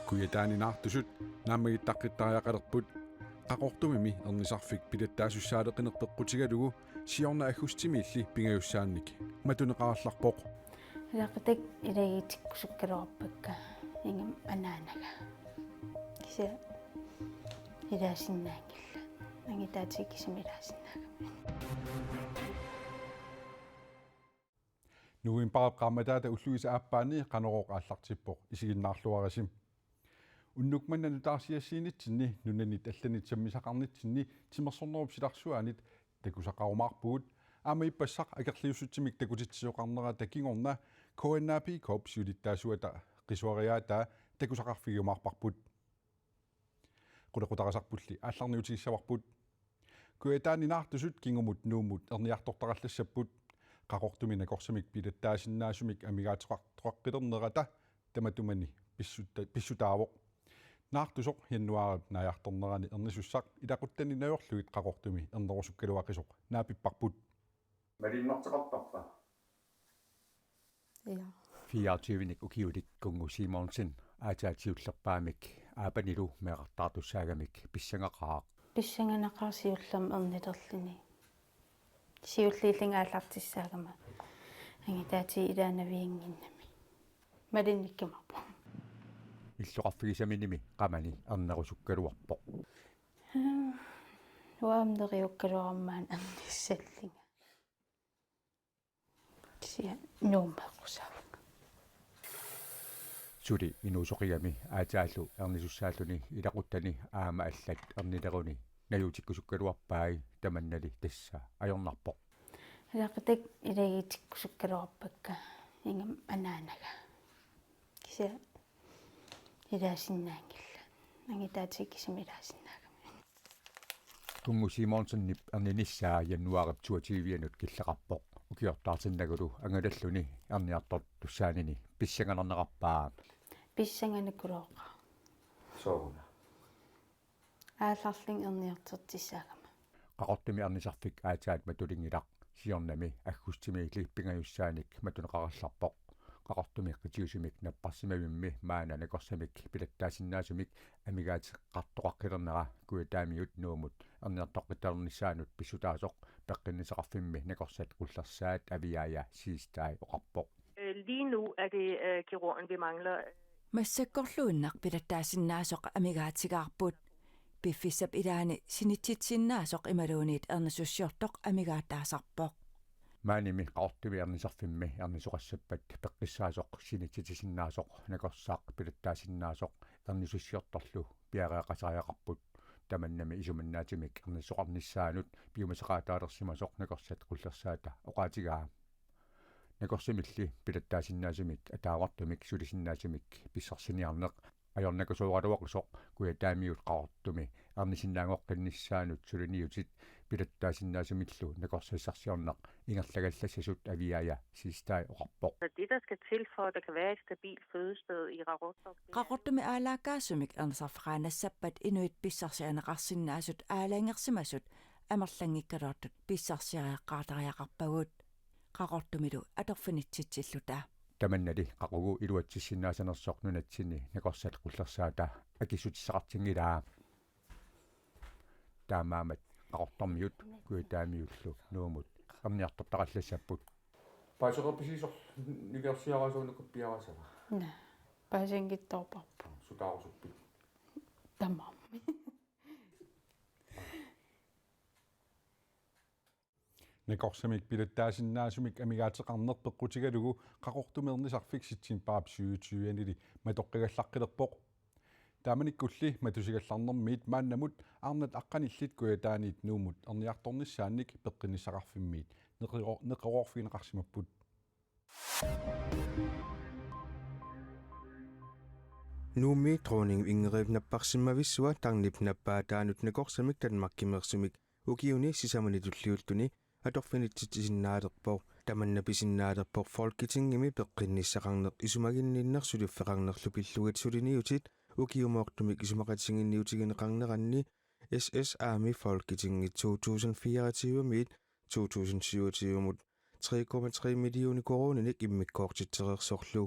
Kuyataaninaartusut naamagitaqqittariaqalerput qaqortumimi ernisarfik pilattaasussaadeqqinerpeqqutigalugu siorna agustimi illi pingayussaannik matuneqarallarpoq илақутак илагиитиккусуккалуарпакка ингам анаанага кися илаасиннаангилла ангитаатик кисимилаасиннаага nuin paaqaamataata ulluisa aappaani qanoroq aallartippoq isigиннаарлуарисим уннукманнану таарсиассиинитсинни нунанит алланит саммисақарнитсинни тимерсорнеруп силарсуаанит такусақарумаарпугут аама иппассақ акерлиуссутсимик такутитсиоқарнера такингорна KNP Corp сиулиттаасуата қисуариаатаа такусақарфигумаарпарпут qulaqutaqasarpulli аалларниутигиссаварпут куятаанинартусут кингумут нуумут ерниартортараллассаппут qaqortumina korsamik pilattaasinnnaasumik amigaatiqartoqaqqilernerata tamatумани писсутаавоқ наартусоқ яннуарап наяарторнерани ернисуссақ илақуттани наёрлугит qaqortumi ернерусуккалуақисоқ наапиппарпут малиннартеқартарпа ja 24ник укиулик кунгу Симонсен аатаатиуллерпаамик аапанилу меқартаартуссаагамик писсангақаақ писсанганақарсиуллам ернилерлини сиуллииллингааллартиссаагама ангитаати илаанавиингиннами малинниккимарпу иллоқарфигисаминими қамани ернерусуккалуарпоқ уаамнериуккалуармаан анниссаллинга кися нуумеқусаавак сули минуусоқигами аатааллу ернисуссааллуни илақуттани аама аллат ернилеруни наюутиккусуккалуарпааи таманнали тасса ajornarpoq илақутак илагиитиккусуккалуарпакка ингам анаанага кися илаасиннаангилла ангитаатик кисимилаасиннаага кунгу Симонсеннип ерниниссаа яннуарап 22-янут киллеқарпоқ укиортаартиннагулу ангалаллуни ерниартор туссаанини писсанганернеқарпаа писсанганакулооқа соуна аалларлин ерниартертиссаагама qaqortumi ernisarfik aataat matulingilaq siornami аггустими илиппингаюссааник матунеқаралларпоқ qaqortumi qitiusumik napparsimavimmi maana nakorsamik pilattaasinnnaasumik amigaatiqqartoqaqqilernera kuitaamiut nuumut erniartoqqittarnissaanut pissutaasoq peqqinniseqarfimmi nakorsat qullersaat aviaaya siistai oqarpoq Lige nu er det kirurgen, vi mangler. Massakkorluunneq pilattaasinnaasuq amigaatigaarput piffissap ilaani sinititsinnaasuq imaluuniit ernisussuortoq amigaataasarpoq maanimi qaqortumi ernisarfimmi ernisoqassappat peqqissaasoq sinititisinnaasuq nakorsaaq pilattaasinnaasoq ernisussiortorlu piareaqasariaqarput tamannami isumannaatimik ernisoqarnissaanut piumasaqaataalersimasoq nakorsat qullersaata oqaatigaa nakorsimilli pilattaasinnaasimik ataawartumik sulisinnaasumik pissarсиниарнеq ajornakusuuqaluaqisoq kuataamiut qaqortumi ernisinnaangoqqinnissaanut suliniutit pilattaasinnaasimillu nakorsassarsiorneq ingerlagallassasut aviaaya siistai oqarpoq Det, der skal til for, at der kan være et stabilt fødested i Rarottok. qaqortumi aalaakaasumik ernisarfaqaanassappat inuit pissarsianeqarsinnaasut aalaangersimasut amerlangikkaloortut pissarsiareqqaatariaqarpagut qaqortumilu atorfinitsitsilluta tamannali qaqugu iluatsissinnaasанерсоq nunatsini nakorsat qullersaata akissutissaqartingilaa taamaamat qaqortarmiut kuitaamiullu nuumut erniartortaqallassaput паасеқарписисор никерсиарасуунукку пиарасава на паасингитторпарпу сутаарусуппит тамаамми накорсамик пилаттаасиннаасумик амигаатеқарнерпеққутигалугу qaqortumernisarfik sitsin paap 2020-анили матоққигаллаққилерпоқ тааманиккулли матусигалларнэрмиит мааннамут арнат аққаниллит куятааниит нуумут ерниарторнissaanник пеққиннисақарфиммиит неқероорфигинеқарсимаппут нууми троонинг ингерипнаппарсиммависсуа тарнип наппаатаанут накорсамик танмаркимерсумик укиуни сисаманитуллиултуни аторфинитситисиннаалерпоо таманна писиннаалерпоо фолкитингими пеққинниссақарнеқ исумагинниннэрсулиффеқарнерлу пиллугат сулиниутит укиумоортумик исумақатсигинниутигинеқарнеранни SS Army Folketinget 2024-mit 2027-mut 3,3 millioner koronenik immikkortitserersorlu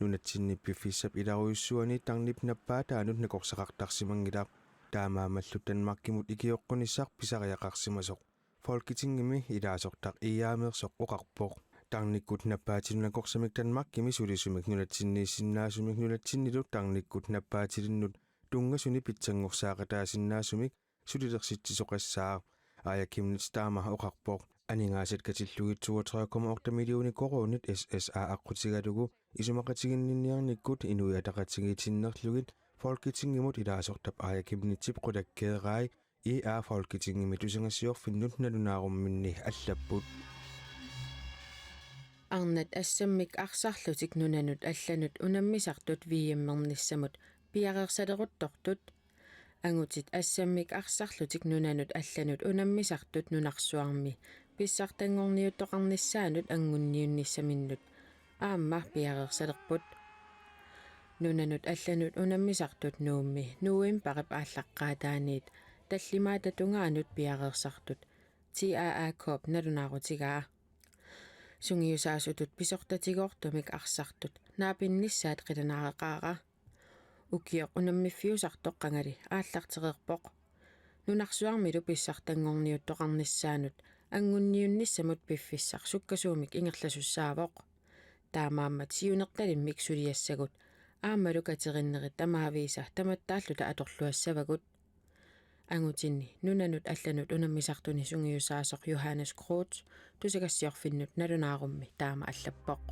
nunatsinnippifissap ilaruissuani tarnip nappaataanut nakorsaqartarsimangilaq taamaamallu Danmarkimut ikioqqunissaq pisariaqarsimasoq Folketingimi ilaasortaq iaameersoq oqarpoq tarnikkut nappaatilunaqorsamik Danmarkimi sulisumik nunatsinniissinnaasumik nunatsinnilu tarnikkut nappaatilinnut tungasuni pitsanngorsaaqataasinnaasumik sulilersitsisoqassaa aajakimnit taama oqarpoq aningaaset katillugit 32,8 millioni koronit SSA aqutigalugu isumaqatiginninniarnikkut inuiataqatigitinnerlugit Folketingimut ilaasortap aajakimnitsip qulakkeeqaai IA Folketingimi tusangassiorfinnut nalunаарumminni allapput Arnat assammik arsarlutik nunanut allanut unammisartut viimmernисsamут piaqersaleruttortut angutit assammik arsarlutik nunanut allanut unammisartut nunarsuarmi pissartangorniuttoqarnissaanut angunniunnissaminnut aamma piaqersalerput nunanut allanut unammisartut nuummi nuuim paqip ааllaqqaataaniit таллимаата тунгаанут пиареерсартут TAA Corp налунаарутигаа сунгиусаасутут писортатигоортумик арсартут наапиннissaат qilunaareqaaqa укиоq унаммиффиусартоққангали ааллартерерпоқ нунарсуармилу писсартангорниуттоқарниссаанут ангунниуннissamут пиффиссар суккасуумик ингерласуссаавоқ таамааммат сиунерталиммик сулиассагут аамалу катериннерит тамаавииса таматтааллута аторлуассавагут ангутинни нунанут алланут унаммисартуни сунгиусаасоқ Johannes Kroot тусагассиорфиннут налунаарумми таама аллаппоқ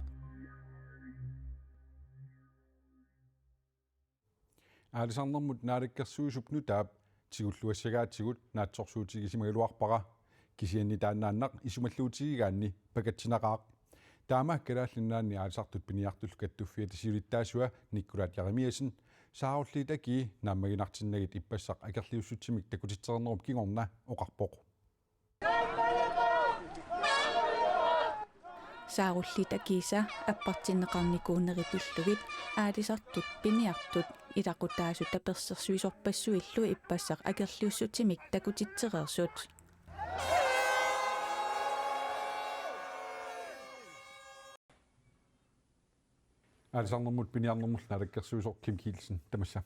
аалисарнэрмут нааликкерсуусуп нутаап тигуллуассагаатигут наатсорсуутигисимагалуарпара кисианни тааннааннақ исумаллуутигигаанни пакатсинақаақ таама калааллиннаанни аалисартут пиниартуллу каттуффиа тисиулиттаасуа никкулаат яремиасин сааруллиитаки нааммагинартиннагит иппассақ акерлиуссутсимик такутитсернеруп кигорна оқарпоқ сааруллитакиса аппартиннеқарникуунерипиллугит аалисартут пиниартут илақутаасут таперсерсуисорпассуиллу иппассақ акерлиуссутсимик такутитсерерсут аалисарнэрмут пиниарнэрмул наалаккерсуисоқ Ким Килсен тамасса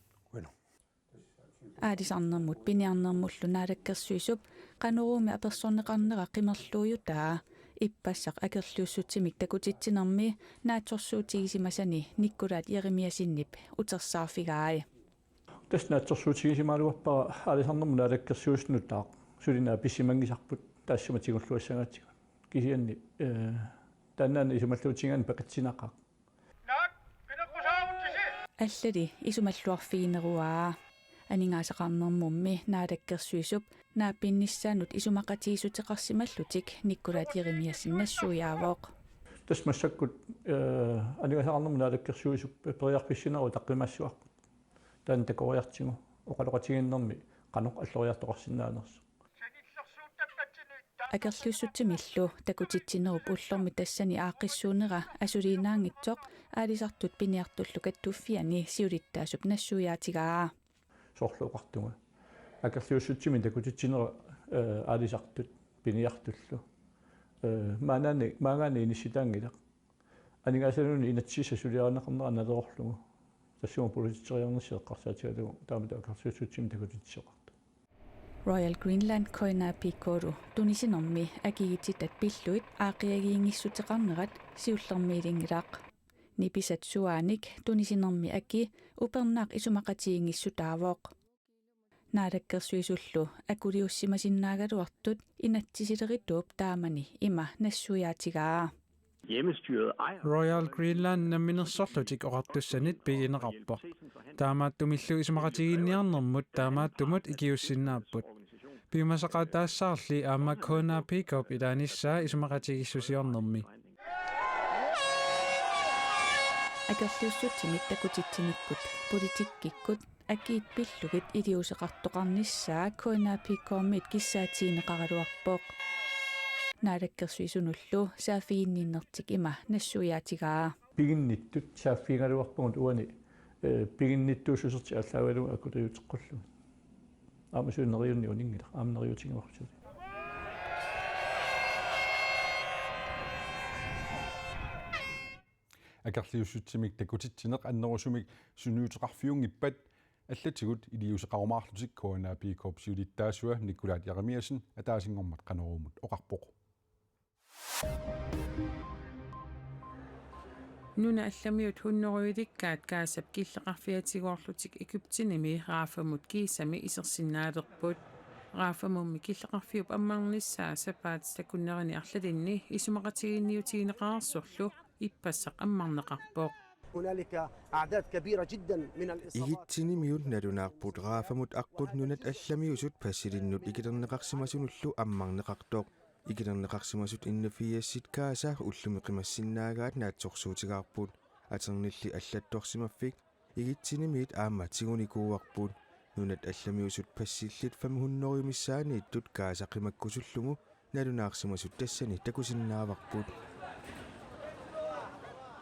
аалисарнэрмут пиниарнэрмуллу наалаккерсуисуп qanurumi аперсорнеқарнера қимерлуuyутаа иппассақ акерлиуссутсимик такутитсинерми наатсорсуутигисимасани никкулаат еремиасиннип утерсаарфигаай таснаатсорсуутигисималуарпара аалисарнэрму наалаккерсууснутаа сулинаа писсимангисарпут таассаматигуллуассагаатига кисианни тааннаана исумаллуутигаан пакатсинақаа аллали исумаллуарфигинеруаа анингаасақарнэрмумми наалаккерсуисуп нааппиннissaanут исумақатигисутеқарсималлутик никкулаат еремиассиннассуяавоқ тасмассаккут анигасақарнэрму наалаккерсуисуп периарписсинеру таққимассуарпут таан такориартигу оқалоқатигиннэрми қаноқ аллориартоқарсинаанерсу акерлиуссутсимиллу такутитсинеруп уллорми тассани ааққиссуунера асулиинаангитсоқ аалисартут пиниартуллу каттуффиани сиулиттаасуп нассуяатигаа соорлуоқартунга акерлиуссутсими такутитсинера аалисартут пиниартуллу маангаани иниситаангилақ анигасалуни инатсиса сулиаранеқарнера налеорлугу тассума политикериарнерсиэққарсаатигалугу таамата акерлиуссутсими такутитсоқарту Royal Greenland Koina Pikoru tunisinermi akigititat pilluit aaqiagiinngissutеқарнерат сиуллермиилингилаақ ниписат суааник tunisinermi aki упернаақ исумақатиингиссутаавоқ наалаккерсуисуллу акулиуссимасиннаагалуартут инатсисилеритууп таамани има нассуяатигаа Royal Greenland намминерсорлутик оqartussanit пигинеқарпо таамааттумиллу исумақатигинниарнэрмут таамааттумут икиуссиннааппут пимасақатаассаарли аама Koina Pickup илааниссаа исумақатигиссусиорнэрми акерлиуссутсимик такутитсиниккут политиккиккут акиит пиллугит илиусеқартоқарниссаа Koina Pickup-мит киссаатиинеқаралуарпоқ наалаккерсуисунуллу саафигинниннертик има нассуяатигаа пигинниттут сааффигалуарпугут уани пигинниттуусусерти аллаагалу акулиутеққуллу аамасууннериунни унингила аамнериутингорсули акерлиуссутсимик такутитсинеқ аннерусумик суниутеқарфиунгиппат аллатигут илиусеқарумаарлутик коона пикорпсиулиттаасуа Николаат Яремиасен атаасингормат қанерумут оқарпоқ нуна алламиут хуннеруиликкаат каасап киллеқарфиатигоорлутик Egyptinimi раафамут кисами исерсиннаалерпут раафамумми киллеқарфиуп аммаарниссаа сапаат такуннерани арлалинни исумақатигинниутигинеқарсорлу иппассақ аммарнеқарпоқ هنالك أعداد كبيرة جدا من الإصابات. Igitsinimiut nalunaarput raafamut aqqut nunat allamiusut passilinnut ikilerneqarsimasunullu ammarneqartoq ikilerneqarsimasut innafiassit kaasa ullumi qimassinnaagaat naatsorsuutigaarput aternilli allattorsimaffik igitsinimiit aammatsiguniikuuarput nunat allamiusut passillit famuhunnoriumissaaniittut kaasa qimakkusullugu nalunaarsimasut tassani takusinnaavarput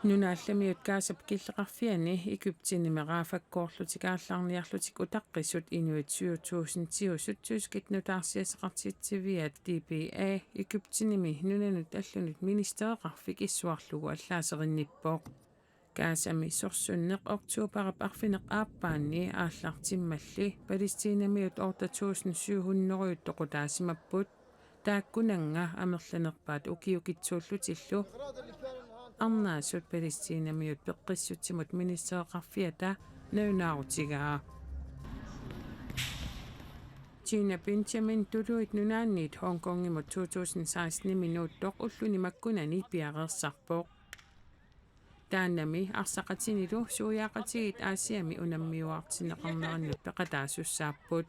нунаалламиут каасап киллеқарфиани Egyptinimi раафаккоорлутикааллаарниарлутик утаққисут инуит 2000 тускит нутаарсиасеқартитсивиат DPA Egyptinimi нунанут аллунут министеэқарфик иссуарлугу аллаасеринниппоқ каасами сорсуннеқ октообарап арфинеқ ааппаанни ааллартиммалли палестинамиут орта 2700 тоқутаасимаппут тааккунанга амерланерпаат укиукитсууллутиллу арнаасут палестинамиут пеққиссутсимут министеэқарфиата наунаарутигаа Gina Benjamin tuluit nunaanniit Hongkongimut 2016 minuuttoq ulluni makkunani piareersarpoq тааннами арсақатинилу суяақатигит аасиами унаммиуартинеқарнерannut пеқатаассааппут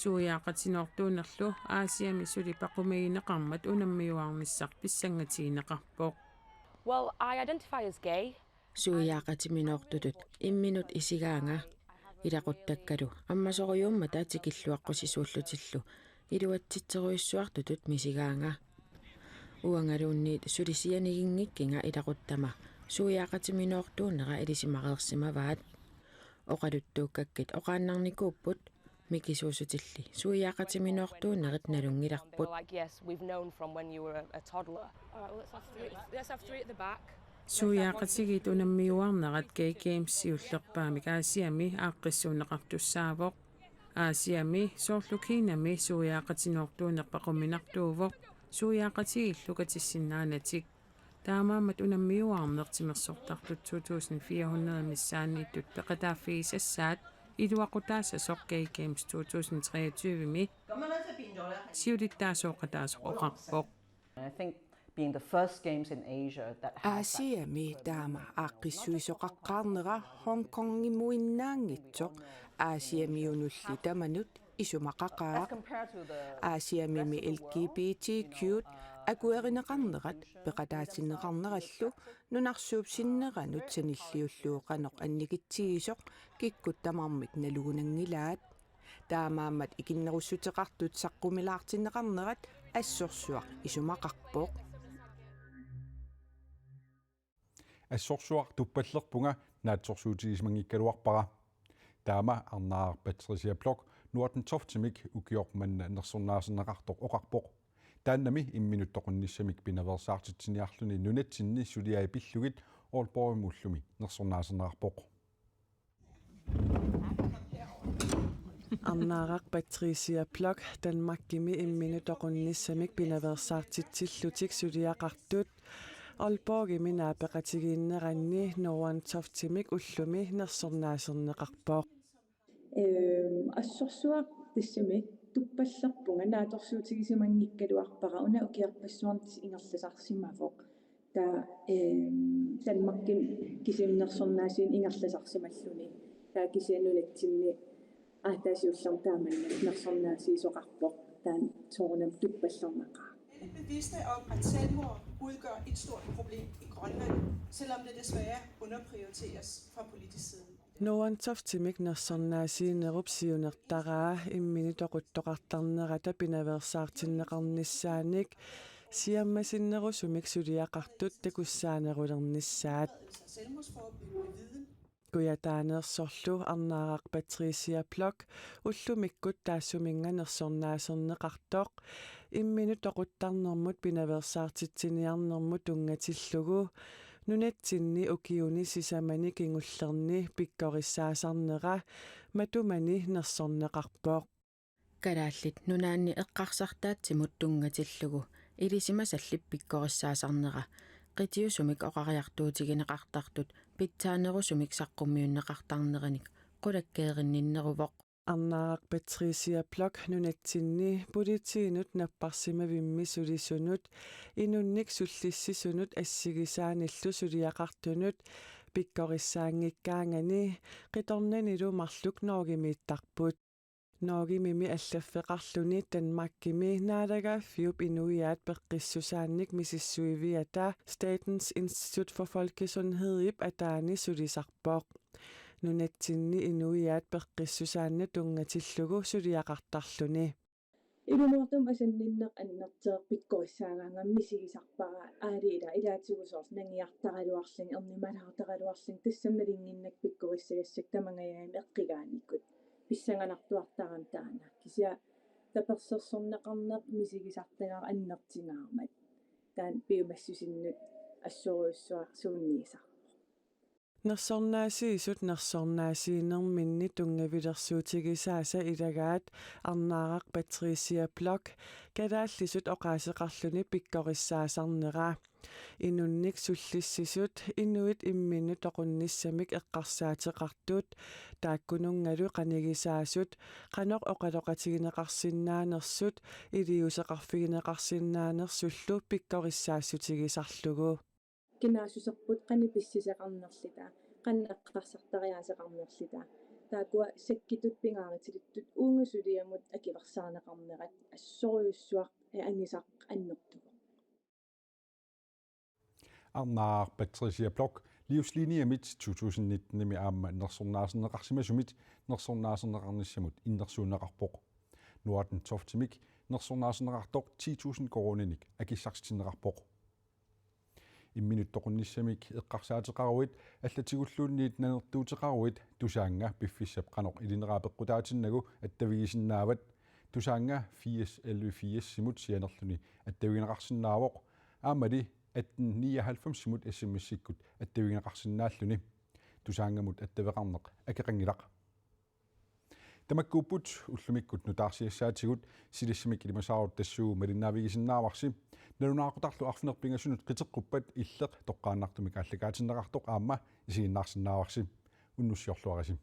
суяақатинортуунерлу аасиами сули пақумигинеқармат унаммиуарниссар писсангатигинеқарпоқ Well, I identify as gay. суяақатиминортутут имминут исигаанга илақуттаккалу аммасориумма таатикиллуаққусисууллутиллу илуатситсеруиссуартутут мисигаанга уангалуунниит сулисианигингиккинга илақуттама суяақатиминортууннера илисимақеерсимаваат оқалуттууккаккит оқааннарникууппут микисуусутилли суяақатиминортууннерит налунгиларпут Yes, we've known from when you were a toddler. All right, let's have three at the back. суяақатигит унаммиуарнерат Gay Games сиуллерпаамик аасиами ааққиссуунеқартуссаавоқ аасиами соорлукинами суяақатинортуунерпақуминартуувоқ суяақатигиллукатиссиннаанатик таамаамат унаммиуарнертимерсортартут 2400 миссаанииттут пеқатааффигисассаат илуақутаассасоқ Gay Games 2023ми сиулиттаасооқатаасоқ оқарпоқ I think being the first games in Asia that Aasiami taama aaqqissuisoqaqqaarnera Hongkongimmuinnaangitsoq aasiamiunulli tamanut isumaqaqaa aasiamimi LGBTQ akuerineqarnerat peqataatineqarnerallu nunarsuupsinneranut sanilliulluuqanoq annikitsigisoq kikkut tamarmik nalugunangilaat taamaammat ikinnerussuteqartut saqqumilaartineqarnerat assorsuaq isumaqarpoq ассорсуар туппаллерпунга наатсорсуутигисмангиккалуарпара таама арнаарпатсерисиаплок нуатен тофтимик укиорманна нерсорнаасенеқартоқ оқарпоқ тааннами имминуттоқунниссамик пинаверсаартитсиниарлуни нунатсинни сулиаи пиллугит олпоримуллуми нерсорнаасенеқарпоқ Arnaaraq Patricia Plok Danmarkimi imminutoqunnissamik pinaversaartitsillutik suliaqartut Aalborgimi naapeqatigiinneranni Norwantoftimik ullumi nersornaaserneqarpoq ассорсуақ тассами туппаллерпунга нааторсуутигисимангиккалуарпара уна укиарпассуарнис ингерласарсимавоқ таа Danmarkим кисимнерсорнаасиин ингерласарсималлуни таа кисианунатсинни аатаасиуллер тааманна нерсорнаасиисоқарпоқ таан соорнам туппаллернақаа bevidste om, at selvmord udgør et stort problem i Grønland, selvom det desværre underprioriteres fra politisk side. Norwantoftimik nersornaasiinerupsiunertaraa imminitoquttoqartarnerata pinaversaartinneqarnissaanik siammasinnerusumik suliaqartut takussaanerulernissaat Kuyataanersorlu arnaaraq Patricia Plok ullumikkut taassuminga nersornaaserneqartoq imminutoquttarnermut pinaversaartitsiniarnermut ungatillugu nunatsinni ukiuni sisamani kingullerni pikkorissaasarnera matumani nersorneqarpoq kalaallit nunaanni eqqarsartaatsimut tungatillugu ilisimasallip pikkorissaasarnera qitiusumik oqariartuutigineqartartut pitsaanerusumik saqqummiunneqartarneranik qulakkeerinninneruvoq Arnaaq Patricia Block nunatsinni politiinut napparsimavimmi sulisunut inunnik sullissisunut assigisaanillu suliaqartunut pikkorissaangikkaangani qitornanilu marluk noogimiittarput noogimimi allaffeqarluni Danmarkimi naalagaaffiup inuiaat peqqissusaannik misissuiviata Statens Institut for Folkesundhed ataani sulisarpoq nunatsinni inuiaat peqqissusaanna tungatillugu suliaqartarluni Ilumuortum asanninneq annerteeq pikkorissaagaangammi sigisarpara aaliila ilaatigusoors nangiartaraluarling ernimalhartaraluarling tassamnalinginnak pikkorissagassak tamangayaaami eqqigaanikut pissanganartuartaram taana kisia tapersersorneqarneq misigisartagaa annertingaamat taan piumassusinnut assoruussua suunniisa Nersornaasiisut nersornaasiinerminni tungavilersuutigisaasa ilagaat Arnaaq Patricia Block kalaallisut oqaaseqarluni pikkorissaasarnera inunnik sullissisut inuit imminu toqunnissamik eqqarsaateqartut taakkunungalu qanigisaasut qanoq oqaloqatigineqarsinnaanersut iliuseqarfigineqarsinnaanersullu pikkorissaassutigisarlugu кинаасусерпут qanipissiseqarnerlita qanneqqarsartariaaseqarnerlita taakua sakkitutpingaaritilittut uungasuliamut akiversaaneqarnerat assoruussuaq angisaq annertugu Arnaaq Patricia Block livslinjemit 2019 aamma nersornaaserneqarsimasumit nersornaaserneqarnissamut innersuuneqarpoq nuaten toftimik nersornaaserneqartoq 10,000 koronanik akissartineqarpoq imminuttoqunnissamik eqqarsaateqaruit аллатигуллуунниит нанертуутеқаруит тусаанга пиффиссап қанеқ илинераапеққутаатиннагу аттавигисиннаават тусаанга 4 симут сианерлуни аттавигинеқарсинаавоқ аамали 99 симут смссиккут аттавигинеқарсинааллуни тусаангамут аттавеқарнеқ акеқангилақ тамаккууппут уллумиккут нутаарсиассаатигут силиссимик илимасаарут тассуу малиннаавигисиннааварси налунаақутарлу арфинерпингасунут қитеққуппат иллеқ тоққааннартумик аллагаатиннеқартоқ аама исигиннаарсинааварси уннуссиорлуараси